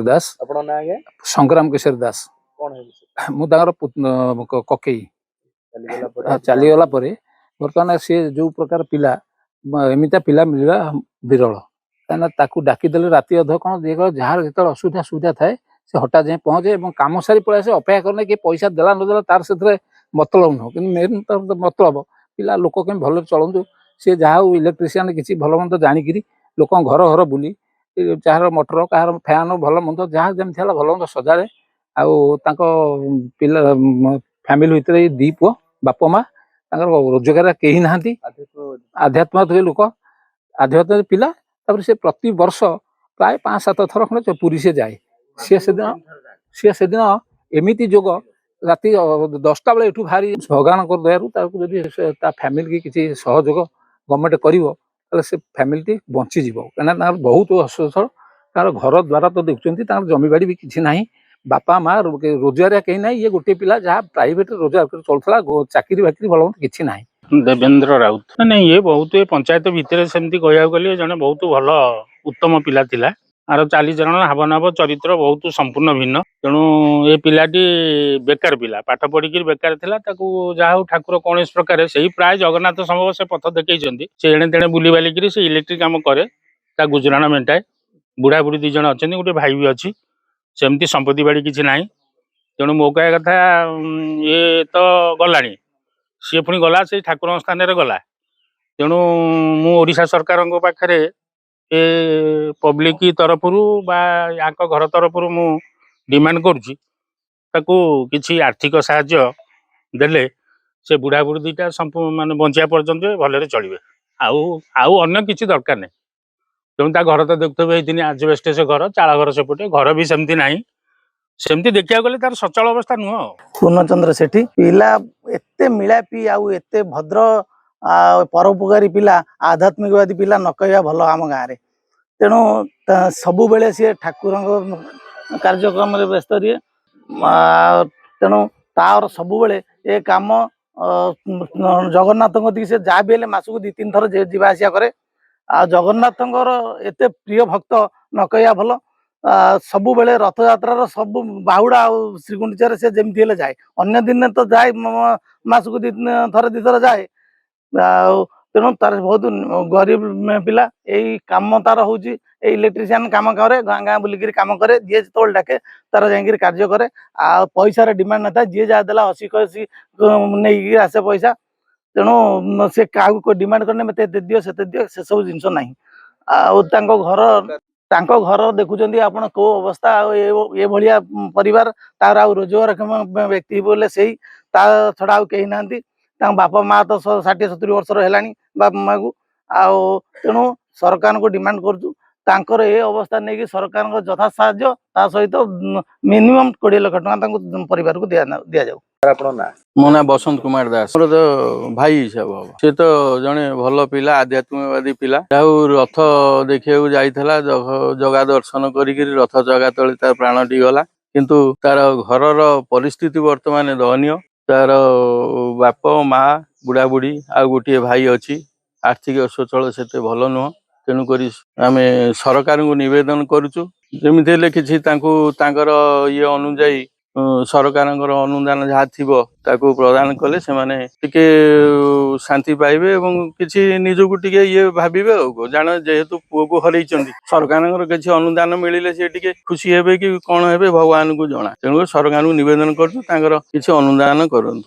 दास आपण ना आगे संग्राम किशोर दास कोन है मु ककई चली गला पर बर्तमान सी जो प्रकार पिला एमती पिला मिलवा विरल कहीं डाकीदे राति अध कौन जहाँ जो असुविधा सुविधा थाए से हटा जाए पहुँचे और कम सारी पलि आसे अपेक्षा करने कि पैसा देला नदेला तार से मतलब नुह कि मेन तो मतलब पिला लोक कहीं भल चलतु सी जहाँ इलेक्ट्रीशियन किसी भल मंद जाणिक लोक घर घर बुली जार मोटर कह फैन भल मंद जहाँ जमी भल मंद सजाड़े पिला फैमिली भितर दी पुओ बाप माँ रोजगार कहीं ना आध्यात्म लोक आध्यात्म पिला से प्रति वर्ष प्राय 5-7 थर खंडे पुरी से जाए सी से दिन एमती जोग राति 10टा बेले एठू भारी भगवान दया फैमिली की किसी सहयोग गवर्नमेंट कर फैमिली बंचीज कहीं बहुत असुस्थल तार घर द्वारा तो देखते जमीबाड़ी भी किसी ना बापा माँ रोजगार कहीं ना ये गोटे पिला जहाँ प्राइवेट रोजगार चलता चाकरी बाकरी भल मत किसी ना देवेंद्र राउत नहीं ये बहुत पंचायत भितर सेमती कहया गले जने बहुत भल उत्तम पिला थिला आर चालीचरण हावनाव चरित्र बहुत संपूर्ण भिन्न तेणु ये पिलाटी बेकार पिला पाठ पढ़ी बेकार थिला ताकू जहा ठाकुर कौन प्रकार से प्राय जगन्नाथ संभव से पथ देखते से एणे तेणे बुली बालिकी से इलेक्ट्रिक काम करे ता गुजराण मेटाए बुढ़ा बुढ़ी 2 जण अच्छा गोटे भाई भी अच्छी सेमती संपत्ति बाड़ी किसी ना तेणु मो कह कथा ये तो गला सी पुणी गला से ठाकुर स्थान गला तेणु मु ओडिशा सरकार पाखे ए पब्लिक तरफ घर तरफ मु डिमांड करुच्ची किसी आर्थिक साहाय्य देले से बुढ़ा बुढ़ी 2टा माने बंचिया पर्यंत भलरे चलिए आउ अन्य किसी दरकार नहीं तेणु ता घर तो देखते आजबेस्ट से घर चाल घर सेपटे घर भी सेमती ना सेमती देखा गले तार सचल अवस्था नुह पूर्णचंद्र सेठी पिला एते मिलापी आउ एते भद्र परोपकारी पिला आध्यात्मिकवादी पिला न कहवा भल आम गाँव में तेणु सबु बेले सी ठाकुर कार्यक्रम व्यस्त रहे तेणु तार सबु बेले ए काम जगन्नाथ से जहाँ भी मासक 2-3 थर जावासिया करे जगन्नाथ एते प्रिय भक्त न कहवा भल सबु बेले रथ यात्रा सब बाहुड़ा श्रीगुंडीचार से जमी हेले जाए अन्य दिन तो जाए मासक 2 थर जाए तेणु तार बहुत गरीब पिला यही कम तार हूँ इलेक्ट्रीशियन काम करे गाँ गाँ बुलिक कम करे जी जो डाके तार जा कार्य करे पैसार डिमांड न था जी जहाँ देला 80-80 नहीं आसे पैसा तेणु से क्या डिमांड करने मत दियो से दियो से सब जिनस ना घर देखुं आप कौ अवस्था ये भाया परिवार तार आ रोजगार व्यक्ति बोले से छड़ा आ कहीं ना बापा माँ तो 60-70 वर्ष है बापा माँ को तेणु सरकार को डिमांड कर ये अवस्था नहीं कि सरकार जथा साहाय्य सहित मिनिमम 20 लाख टका परिवार को दि जाऊ। मो ना बसंत कुमार दास मोर तो भाई हिसाब हम सी तो जड़े भल पिला आध्यात्मिकवादी पिला रथ देखा जाइला जगा दर्शन कर रथ जगा तले तार प्राणटी गला किंतु तार घर परिस्थिति वर्तमान दयनीय तार बाप माँ बुढ़ा बुढ़ी आ गोटे भाई अच्छी आर्थिक स्वचल से भल नुह तेणुक आम सरकार को निवेदन करुचु जमी कि ये अनुजाई सरकार अनुदान जहाँ थी प्रदान कले से माने टिके शांति पाइबे एवं किसी निजक टिके ये भावे जान जेहेतु पुओ को हरई सरकार किसी अनुदान मिले सी टिके खुशी हेबे कि कौन हेबे भगवान को जना तेणु सरकार को निवेदन कर अनुदान करूँ।